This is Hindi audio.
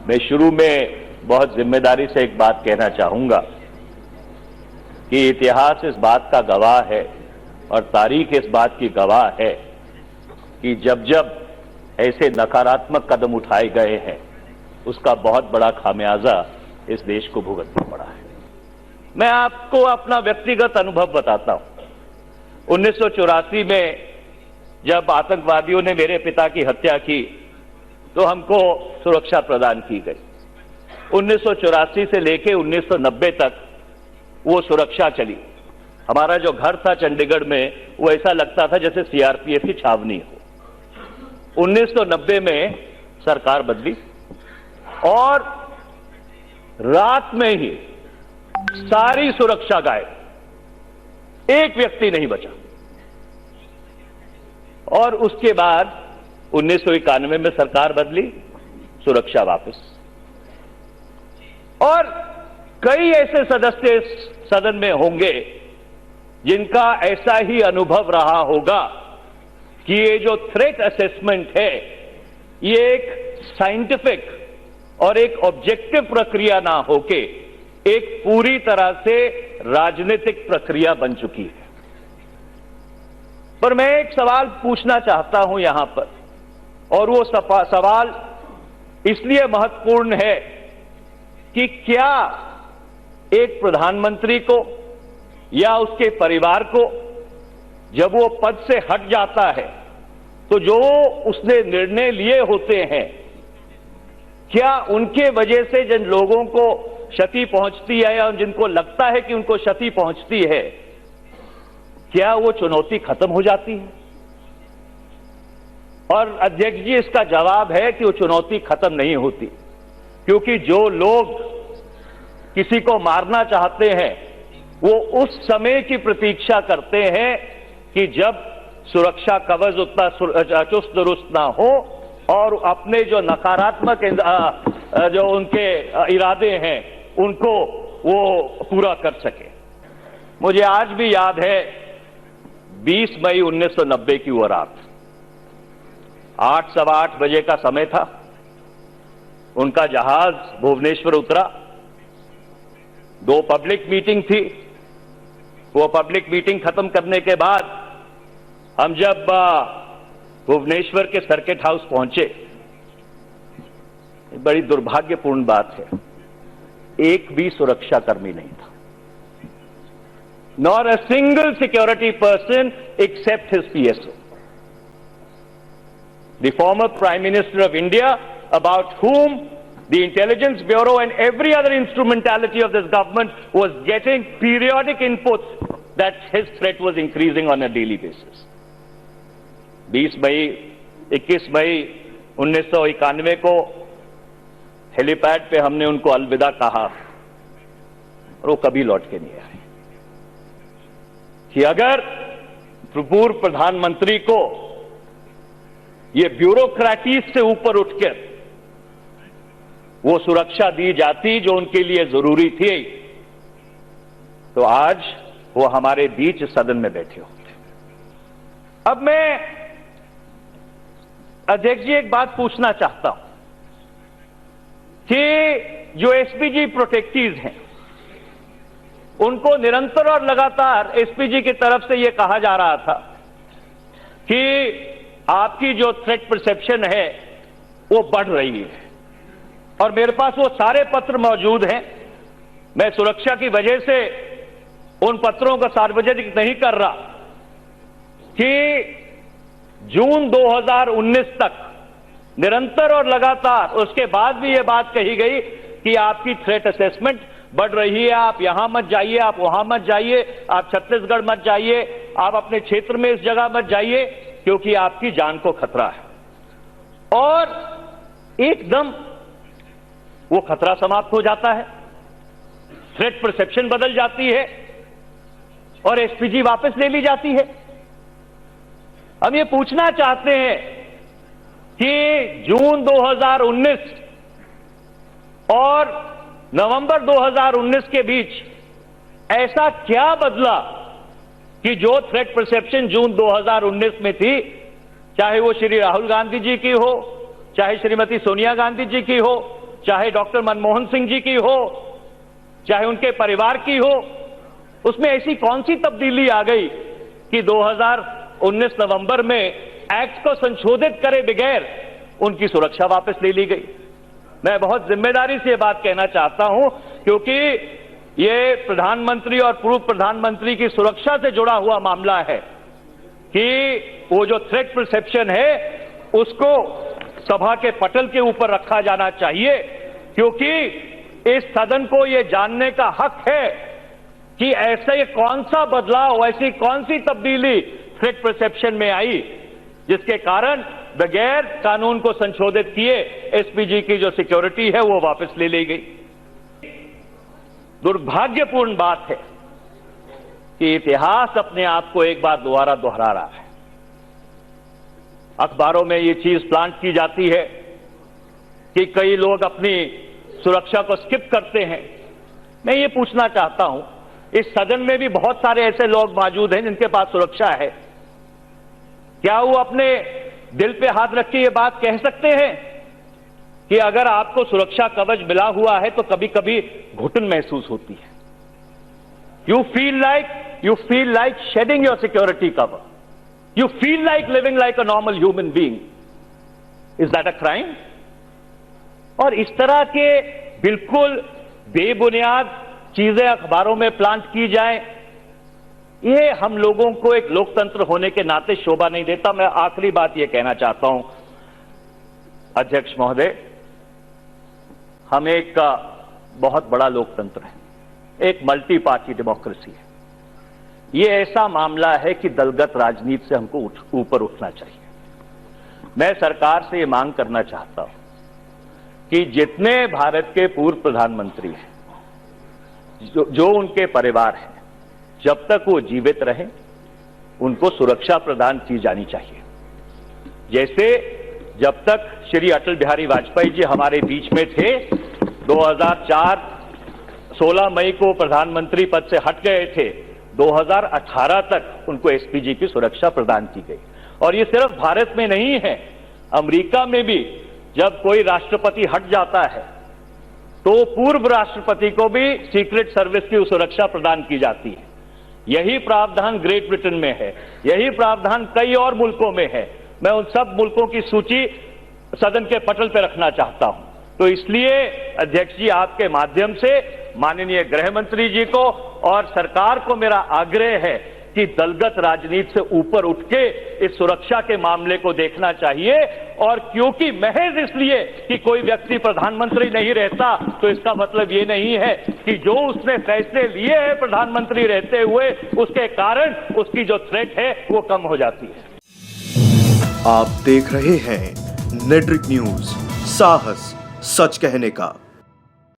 मैं शुरू में बहुत जिम्मेदारी से एक बात कहना चाहूंगा कि इतिहास इस बात का गवाह है और तारीख इस बात की गवाह है कि जब जब ऐसे नकारात्मक कदम उठाए गए हैं उसका बहुत बड़ा खामियाजा इस देश को भुगतना पड़ा है। मैं आपको अपना व्यक्तिगत अनुभव बताता हूं। 1984 में जब आतंकवादियों ने मेरे पिता की हत्या की तो हमको सुरक्षा प्रदान की गई। 1984 से लेकर 1990 तक वो सुरक्षा चली। हमारा जो घर था चंडीगढ़ में वो ऐसा लगता था जैसे सीआरपीएफ की छावनी हो। 1990 में सरकार बदली और रात में ही सारी सुरक्षा गायब, एक व्यक्ति नहीं बचा। और उसके बाद 1991 में सरकार बदली, सुरक्षा वापस। और कई ऐसे सदस्य सदन में होंगे जिनका ऐसा ही अनुभव रहा होगा कि ये जो थ्रेट असेसमेंट है ये एक साइंटिफिक और एक ऑब्जेक्टिव प्रक्रिया ना होके एक पूरी तरह से राजनीतिक प्रक्रिया बन चुकी है। पर मैं एक सवाल पूछना चाहता हूं यहां पर, और वो सवाल इसलिए महत्वपूर्ण है कि क्या एक प्रधानमंत्री को या उसके परिवार को जब वो पद से हट जाता है तो जो उसने निर्णय लिए होते हैं, क्या उनके वजह से जिन लोगों को क्षति पहुंचती है या जिनको लगता है कि उनको क्षति पहुंचती है, क्या वो चुनौती खत्म हो जाती है? और अध्यक्ष जी, इसका जवाब है कि वो चुनौती खत्म नहीं होती, क्योंकि जो लोग किसी को मारना चाहते हैं वो उस समय की प्रतीक्षा करते हैं कि जब सुरक्षा कवच उतना चुस्त दुरुस्त ना हो और अपने जो नकारात्मक जो उनके इरादे हैं उनको वो पूरा कर सके। मुझे आज भी याद है 20 मई 1990 की वो रात, 8 सवा 8 बजे का समय था। उनका जहाज भुवनेश्वर उतरा। 2 पब्लिक मीटिंग थी। वो पब्लिक मीटिंग खत्म करने के बाद हम जब भुवनेश्वर के सर्किट हाउस पहुंचे, बड़ी दुर्भाग्यपूर्ण बात है, एक भी सुरक्षाकर्मी नहीं था। Not a single security person except his PSO. The former prime minister of India, about whom the Intelligence Bureau and every other instrumentality of this government was getting periodic inputs that his threat was increasing on a daily basis. 21 मई 1991 को हेलीपैड पे हमने उनको अलविदा कहा और वो कभी लौट के नहीं आए। कि अगर पूर्व प्रधानमंत्री को ये ब्यूरोक्रेटिस से ऊपर उठकर वो सुरक्षा दी जाती जो उनके लिए जरूरी थी, तो आज वो हमारे बीच सदन में बैठे होते। अब मैं अध्यक्ष जी एक बात पूछना चाहता हूं कि जो एसपीजी प्रोटेक्टीज हैं उनको निरंतर और लगातार एसपीजी की तरफ से यह कहा जा रहा था कि आपकी जो थ्रेट परसेप्शन है वो बढ़ रही है। और मेरे पास वो सारे पत्र मौजूद हैं। मैं सुरक्षा की वजह से उन पत्रों का सार्वजनिक नहीं कर रहा कि जून 2019 तक निरंतर और लगातार, उसके बाद भी यह बात कही गई कि आपकी थ्रेट असेसमेंट बढ़ रही है, आप यहां मत जाइए, आप वहां मत जाइए, आप छत्तीसगढ़ मत जाइए, आप अपने क्षेत्र में इस जगह मत जाइए क्योंकि आपकी जान को खतरा है। और एकदम वो खतरा समाप्त हो जाता है, थ्रेट परसेप्शन बदल जाती है और एसपीजी वापस ले ली जाती है। हम ये पूछना चाहते हैं कि जून 2019 और नवंबर 2019 के बीच ऐसा क्या बदला कि जो थ्रेट परसेप्शन जून 2019 में थी, चाहे वो श्री राहुल गांधी जी की हो, चाहे श्रीमती सोनिया गांधी जी की हो, चाहे डॉक्टर मनमोहन सिंह जी की हो, चाहे उनके परिवार की हो, उसमें ऐसी कौन सी तब्दीली आ गई कि 2019 नवंबर में एक्ट को संशोधित करे बगैर उनकी सुरक्षा वापस ले ली गई। मैं बहुत जिम्मेदारी से ये बात कहना चाहता हूं, क्योंकि ये प्रधानमंत्री और पूर्व प्रधानमंत्री की सुरक्षा से जुड़ा हुआ मामला है कि वो जो थ्रेट परसेप्शन है उसको सभा के पटल के ऊपर रखा जाना चाहिए, क्योंकि इस सदन को ये जानने का हक है कि ऐसे कौन सा बदलाव, ऐसी कौन सी तब्दीली थ्रेट परसेप्शन में आई जिसके कारण बगैर कानून को संशोधित किए एसपीजी की जो सिक्योरिटी है वो वापस ले ली गई। दुर्भाग्यपूर्ण बात है कि इतिहास अपने आप को एक बार दोबारा दोहरा रहा है। अखबारों में ये चीज प्लांट की जाती है कि कई लोग अपनी सुरक्षा को स्किप करते हैं। मैं ये पूछना चाहता हूं, इस सदन में भी बहुत सारे ऐसे लोग मौजूद हैं जिनके पास सुरक्षा है, क्या वो अपने दिल पे हाथ रख के ये बात कह सकते हैं कि अगर आपको सुरक्षा कवच मिला हुआ है तो कभी कभी घुटन महसूस होती है? You feel like shedding your security cover, you feel like living like a normal human being. Is that a crime? और इस तरह के बिल्कुल बेबुनियाद चीजें अखबारों में प्लांट की जाए, ये हम लोगों को एक लोकतंत्र होने के नाते शोभा नहीं देता। मैं आखिरी बात यह कहना चाहता हूं, अध्यक्ष महोदय, हम एक बहुत बड़ा लोकतंत्र है, एक मल्टी पार्टी डेमोक्रेसी है। ये ऐसा मामला है कि दलगत राजनीति से हमको ऊपर उठना चाहिए। मैं सरकार से ये मांग करना चाहता हूं कि जितने भारत के पूर्व प्रधानमंत्री हैं, जो उनके परिवार हैं, जब तक वो जीवित रहे उनको सुरक्षा प्रदान की जानी चाहिए। जैसे जब तक श्री अटल बिहारी वाजपेयी जी हमारे बीच में थे, 2004 16 मई को प्रधानमंत्री पद से हट गए थे, 2018 तक उनको एसपीजी की सुरक्षा प्रदान की गई। और ये सिर्फ भारत में नहीं है, अमेरिका में भी जब कोई राष्ट्रपति हट जाता है तो पूर्व राष्ट्रपति को भी सीक्रेट सर्विस की सुरक्षा प्रदान की जाती है। यही प्रावधान ग्रेट ब्रिटेन में है, यही प्रावधान कई और मुल्कों में है। मैं उन सब मुल्कों की सूची सदन के पटल पर रखना चाहता हूं। तो इसलिए अध्यक्ष जी, आपके माध्यम से माननीय गृह मंत्री जी को और सरकार को मेरा आग्रह है कि दलगत राजनीति से ऊपर उठ के इस सुरक्षा के मामले को देखना चाहिए। और क्योंकि महज इसलिए कि कोई व्यक्ति प्रधानमंत्री नहीं रहता तो इसका मतलब ये नहीं है कि जो उसने फैसले लिए हैं प्रधानमंत्री रहते हुए, उसके कारण उसकी जो थ्रेट है वो कम हो जाती है। आप देख रहे हैं नेट्रिक न्यूज, साहस सच कहने का।